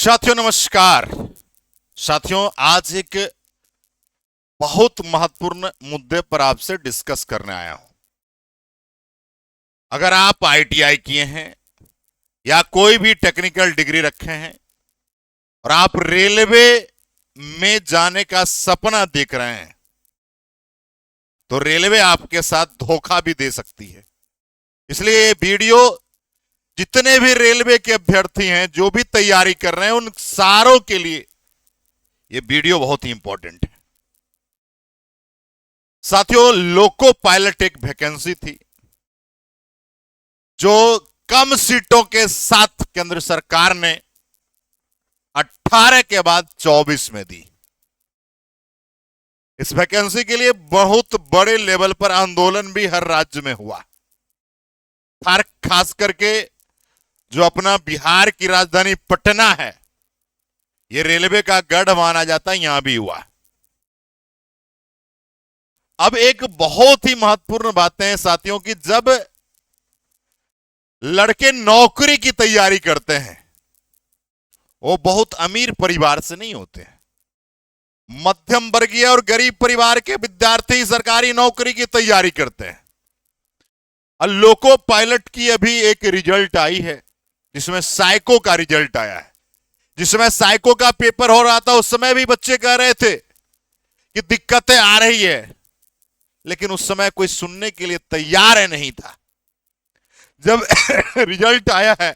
साथियों नमस्कार। साथियों आज एक बहुत महत्वपूर्ण मुद्दे पर आपसे डिस्कस करने आया हूं। अगर आप आईटीआई किए हैं या कोई भी टेक्निकल डिग्री रखे हैं और आप रेलवे में जाने का सपना देख रहे हैं तो रेलवे आपके साथ धोखा भी दे सकती है। इसलिए ये वीडियो जितने भी रेलवे के अभ्यर्थी हैं जो भी तैयारी कर रहे हैं उन सारों के लिए ये वीडियो बहुत ही इंपॉर्टेंट है। साथियों लोको पायलट एक वैकेंसी थी जो कम सीटों के साथ केंद्र सरकार ने 18 के बाद 24 में दी। इस वैकेंसी के लिए बहुत बड़े लेवल पर आंदोलन भी हर राज्य में हुआ। खास करके जो अपना बिहार की राजधानी पटना है, यह रेलवे का गढ़ माना जाता है, यहां भी हुआ। अब एक बहुत ही महत्वपूर्ण बातें हैं साथियों की, जब लड़के नौकरी की तैयारी करते हैं वो बहुत अमीर परिवार से नहीं होते हैं। मध्यम वर्गीय और गरीब परिवार के विद्यार्थी सरकारी नौकरी की तैयारी करते हैं। और लोको पायलट की अभी एक रिजल्ट आई है जिसमें साइको का रिजल्ट आया है। जिसमें साइको का पेपर हो रहा था उस समय भी बच्चे कह रहे थे कि दिक्कतें आ रही है, लेकिन उस समय कोई सुनने के लिए तैयार नहीं था। जब रिजल्ट आया है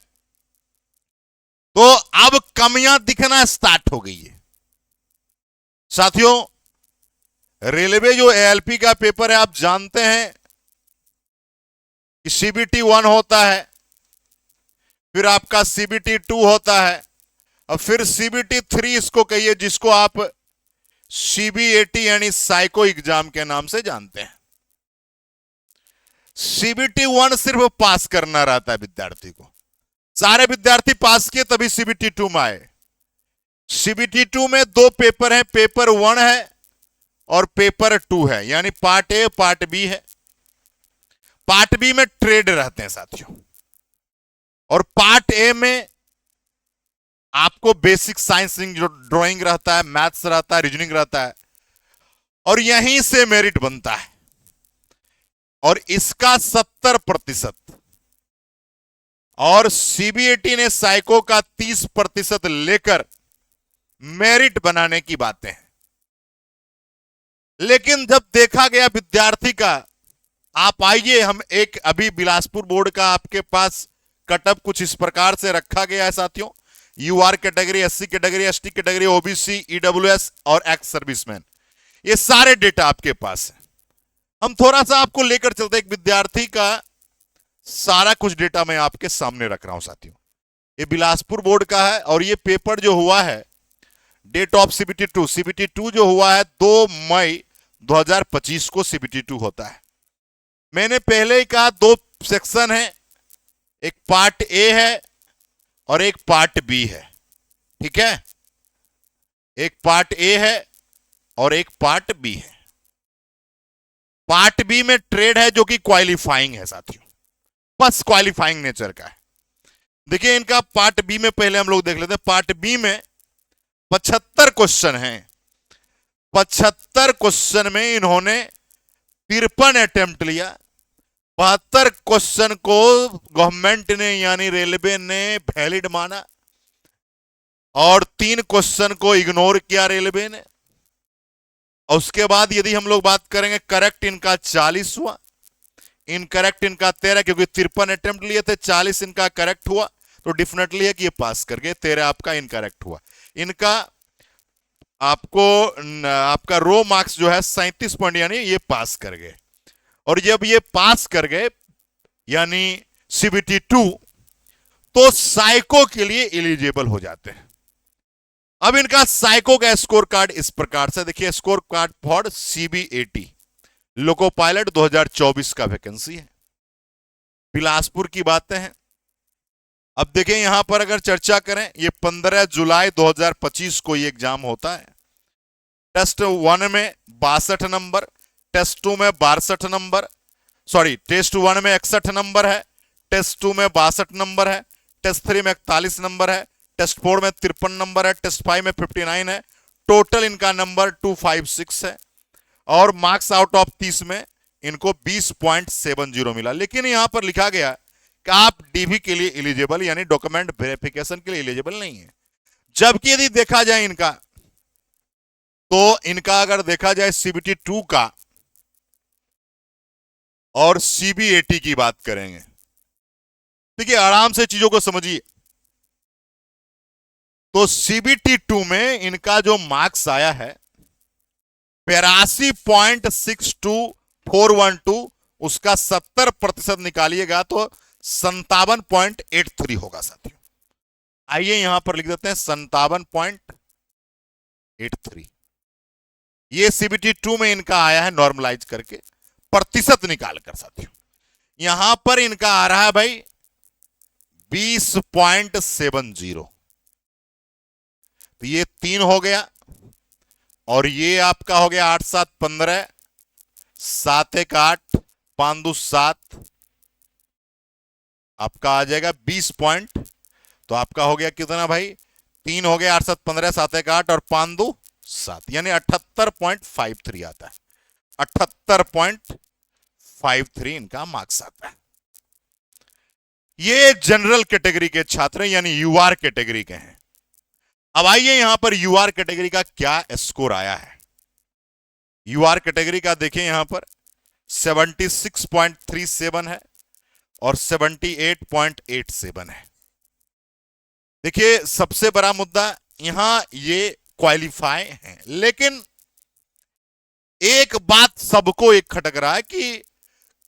तो अब कमियां दिखना स्टार्ट हो गई है। साथियों रेलवे जो एएलपी का पेपर है, आप जानते हैं कि सीबीटी 1 होता है, फिर आपका सीबीटी 2 होता है और फिर सीबीटी 3 इसको कहिए, जिसको आप सीबीएटी यानी साइको एग्जाम के नाम से जानते हैं। सीबीटी 1 सिर्फ पास करना रहता है विद्यार्थी को। सारे विद्यार्थी पास किए तभी सीबीटी 2 में आए। सीबीटी 2 में 2 पेपर हैं, पेपर 1 है और पेपर 2 है, यानी पार्ट ए पार्ट बी है। पार्ट बी में ट्रेड रहते हैं साथियों, और पार्ट ए में आपको बेसिक साइंस जो ड्राइंग रहता है, मैथ्स रहता है, रीजनिंग रहता है, और यहीं से मेरिट बनता है। और इसका 70% और सीबीएटी ने साइको का 30% लेकर मेरिट बनाने की बातें हैं। लेकिन जब देखा गया विद्यार्थी का, आप आइए, हम एक अभी बिलासपुर बोर्ड का आपके पास कटअप कुछ इस प्रकार से रखा गया है साथियों। UR category, SC category, ST category, OBC, EWS और एक्स सर्विसमैन, ये सारे डेटा आपके पास है। हम थोड़ा सा आपको लेकर चलते, एक विद्यार्थी का सारा कुछ डेटा मैं आपके सामने रख रहा हूं साथियों। ये बिलासपुर बोर्ड का है और ये पेपर जो हुआ है, डेट ऑफ सीबीटी 2, सीबीटी 2 जो हुआ है 2 मई 2025 को सीबीटी 2 होता है। मैंने पहले ही कहा 2 सेक्शन है, एक पार्ट ए है और एक पार्ट बी है, ठीक है। एक पार्ट ए है और एक पार्ट बी है। पार्ट बी में ट्रेड है जो कि क्वालिफाइंग है साथियों, बस क्वालिफाइंग नेचर का है। देखिए इनका पार्ट बी में पहले हम लोग देख लेते हैं। पार्ट बी में 75 क्वेश्चन हैं। 75 क्वेश्चन में इन्होंने 53 अटेम्प्ट लिया। 72 क्वेश्चन को गवर्नमेंट ने यानी रेलवे ने वैलिड माना और 3 क्वेश्चन को इग्नोर किया रेलवे ने। और उसके बाद यदि हम लोग बात करेंगे, करेक्ट इनका 40 हुआ, इनकरेक्ट इनका 13, क्योंकि 53 अटेम्प्ट लिए थे, 40 इनका करेक्ट हुआ, तो डेफिनेटली है कि ये पास कर गए। 13 आपका इनकरेक्ट हुआ। इनका आपका रो मार्क्स जो है 37 पॉइंट, यानी ये पास कर गए। और जब ये पास कर गए यानी सीबीटी 2, तो साइको के लिए एलिजिबल हो जाते हैं। अब इनका साइको का स्कोर कार्ड इस प्रकार से देखिए, score card for CBAT loco pilot 2024 का वैकेंसी है। बिलासपुर की बातें हैं। अब देखें यहां पर अगर चर्चा करें, ये 15 जुलाई 2025 को ये एग्जाम होता है। टेस्ट 1 में 62 नंबर, टेस्ट 2 में 62 नंबर, सॉरी टेस्ट 1 में 61 नंबर है, टेस्ट 2 में 62 नंबर है, टेस्ट 3 में 41 नंबर है, टेस्ट 4 में 53 नंबर है, टेस्ट 5 में 59 है, टोटल इनका नंबर 256 है और मार्क्स आउट ऑफ 30 में इनको 20.70 मिला। लेकिन यहां पर लिखा गया कि आप डीवी के लिए एलिजिबल यानी डॉक्यूमेंट वेरिफिकेशन के लिए एलिजिबल नहीं है। जबकि यदि देखा जाए इनका, तो इनका अगर देखा जाए सीबीटी 2 का और सीबीएटी की बात करेंगे, देखिए आराम से चीजों को समझिए। तो सीबीटी 2 में इनका जो मार्क्स आया है 82.62412, उसका 70% निकालिएगा तो 57.83 होगा साथियों। आइए यहां पर लिख देते हैं 57.83। ये सीबीटी 2 में इनका आया है नॉर्मलाइज करके प्रतिशत निकालकर साथियों। यहां पर इनका आ रहा है भाई 20.70, तो ये 3 हो गया और ये आपका हो गया 8 7 15, 7 1 8, 5 2 7, आपका आ जाएगा 20 पॉइंट। तो आपका हो गया कितना भाई, 3 हो गया, 8 7 15, 7 1 8 और 5 2 7, यानी 78.53 आता है। 78.53 इनका मार्क्स आता है। ये जनरल कैटेगरी के छात्र यानी यूआर कैटेगरी के हैं। अब आइए यहां पर यूआर कैटेगरी का क्या स्कोर आया है। यूआर कैटेगरी का देखिए यहां पर 76.37 है और 78.87 है। देखिए सबसे बड़ा मुद्दा यहां ये क्वालिफाई है, लेकिन एक बात सबको एक खटक रहा है कि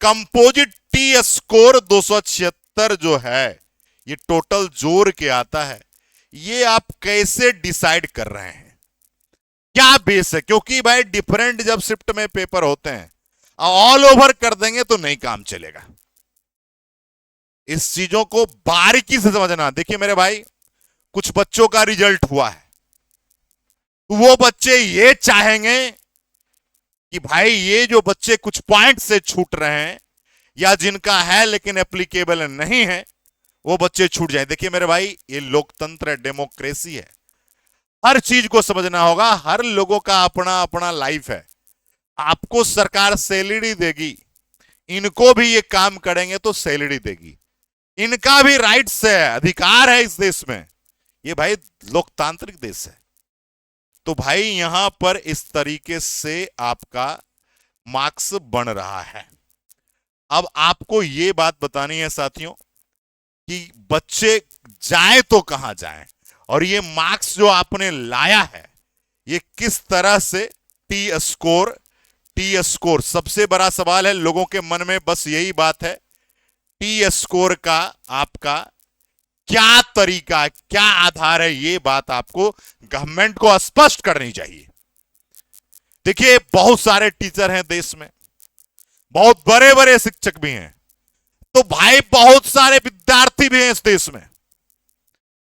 कंपोजिट टी स्कोर 276 जो है ये टोटल जोड़ के आता है, ये आप कैसे डिसाइड कर रहे हैं, क्या बेस है? क्योंकि भाई डिफरेंट जब शिफ्ट में पेपर होते हैं ऑल ओवर कर देंगे तो नहीं काम चलेगा। इस चीजों को बारीकी से समझना। देखिए मेरे भाई, कुछ बच्चों का रिजल्ट हुआ है, वो बच्चे ये चाहेंगे कि भाई ये जो बच्चे कुछ पॉइंट से छूट रहे हैं या जिनका है लेकिन एप्लीकेबल नहीं है वो बच्चे छूट जाए। देखिए मेरे भाई, ये लोकतंत्र है, डेमोक्रेसी है, हर चीज को समझना होगा। हर लोगों का अपना अपना लाइफ है। आपको सरकार सैलरी देगी, इनको भी ये काम करेंगे तो सैलरी देगी, इनका भी राइट्स है, अधिकार है इस देश में। ये भाई लोकतांत्रिक देश है। तो भाई यहां पर इस तरीके से आपका मार्क्स बन रहा है। अब आपको ये बात बतानी है साथियों कि बच्चे जाए तो कहां जाएं, और ये मार्क्स जो आपने लाया है ये किस तरह से टी स्कोर सबसे बड़ा सवाल है लोगों के मन में, बस यही बात है। टी स्कोर का आपका क्या तरीका, क्या आधार है, ये बात आपको गवर्नमेंट को स्पष्ट करनी चाहिए। देखिए बहुत सारे टीचर हैं देश में, बहुत बड़े बड़े शिक्षक भी हैं, तो भाई बहुत सारे विद्यार्थी भी हैं इस देश में,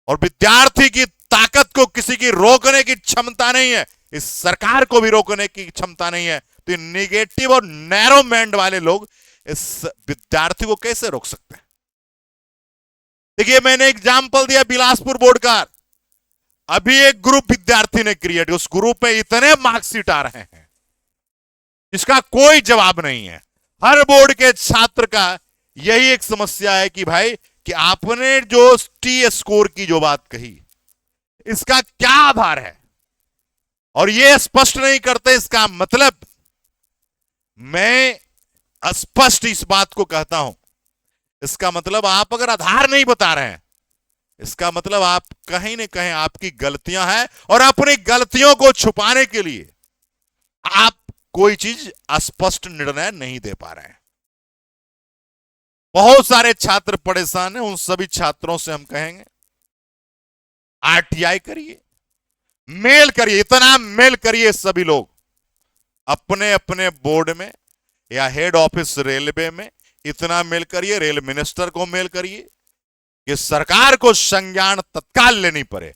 और विद्यार्थी की ताकत को किसी की रोकने की क्षमता नहीं है, इस सरकार को भी रोकने की क्षमता नहीं है। तो निगेटिव और नैरो माइंड वाले लोग इस विद्यार्थी को कैसे रोक सकते हैं? देखिए मैंने एग्जाम्पल दिया बिलासपुर बोर्ड का, अभी एक ग्रुप विद्यार्थी ने क्रिएट, उस ग्रुप में इतने मार्कशीट आ रहे हैं इसका कोई जवाब नहीं है। हर बोर्ड के छात्र का यही एक समस्या है कि भाई कि आपने जो टी स्कोर की जो बात कही इसका क्या आधार है, और ये स्पष्ट नहीं करते। इसका मतलब मैं स्पष्ट इस बात को कहता हूं, इसका मतलब आप अगर आधार नहीं बता रहे हैं, इसका मतलब आप कहीं ना कहीं आपकी गलतियां हैं, और अपनी गलतियों को छुपाने के लिए आप कोई चीज स्पष्ट निर्णय नहीं दे पा रहे हैं। बहुत सारे छात्र परेशान हैं, उन सभी छात्रों से हम कहेंगे आरटीआई करिए, मेल करिए, इतना मेल करिए सभी लोग अपने अपने बोर्ड में या हेड ऑफिस रेलवे में, इतना मेल करिए, रेल मिनिस्टर को मेल करिए कि सरकार को संज्ञान तत्काल लेनी पड़े।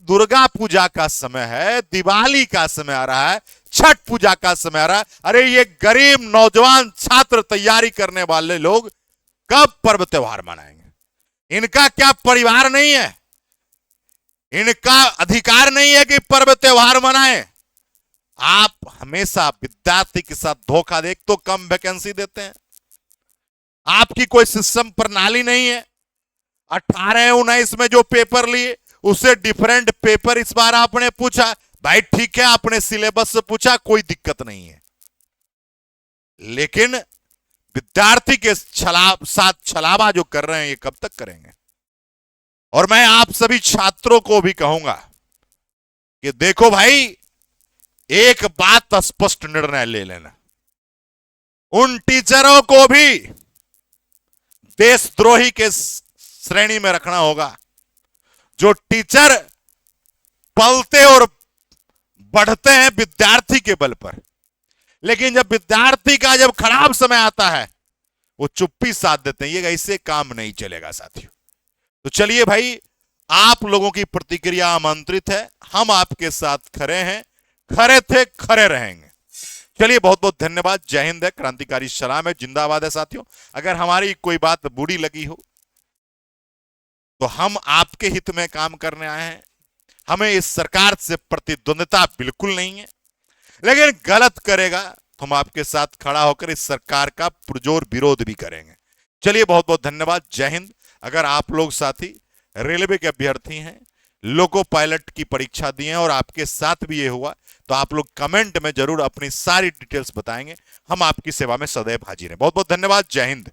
दुर्गा पूजा का समय है, दिवाली का समय आ रहा है, छठ पूजा का समय आ रहा है, अरे ये गरीब नौजवान छात्र तैयारी करने वाले लोग कब पर्व त्योहार मनाएंगे? इनका क्या परिवार नहीं है? इनका अधिकार नहीं है कि पर्व त्योहार मनाएं। आप हमेशा विद्यार्थी के साथ धोखा दे, तो कम वैकेंसी देते हैं। आपकी कोई सिस्टम प्रणाली नहीं है। 18-19 में जो पेपर लिए उससे डिफरेंट पेपर इस बार आपने पूछा। भाई ठीक है, आपने सिलेबस से पूछा, कोई दिक्कत नहीं है, लेकिन विद्यार्थी के साथ छलावा जो कर रहे हैं ये कब तक करेंगे। और मैं आप सभी छात्रों को भी कहूंगा कि देखो भाई, एक बात स्पष्ट निर्णय ले लेना, उन टीचरों को भी देशद्रोही के श्रेणी में रखना होगा जो टीचर पलते और बढ़ते हैं विद्यार्थी के बल पर, लेकिन जब विद्यार्थी का जब खराब समय आता है वो चुप्पी साध देते हैं। ये ऐसे काम नहीं चलेगा साथियों। तो चलिए भाई, आप लोगों की प्रतिक्रिया आमंत्रित है, हम आपके साथ खड़े हैं, खड़े थे, खड़े रहेंगे। चलिए बहुत बहुत धन्यवाद। जय हिंद है, क्रांतिकारी सलाम है, जिंदाबाद है साथियों। अगर हमारी कोई बात बुरी लगी हो तो हम आपके हित में काम करने आए हैं। हमें इस सरकार से प्रतिद्वंदिता बिल्कुल नहीं है, लेकिन गलत करेगा तो हम आपके साथ खड़ा होकर इस सरकार का पुरजोर विरोध भी करेंगे। चलिए बहुत बहुत धन्यवाद। जय हिंद। अगर आप लोग साथी रेलवे के अभ्यर्थी हैं, लोको पायलट की परीक्षा दी है और आपके साथ भी ये हुआ, तो आप लोग कमेंट में जरूर अपनी सारी डिटेल्स बताएंगे। हम आपकी सेवा में सदैव हाजिर हैं। बहुत बहुत धन्यवाद। जय हिंद।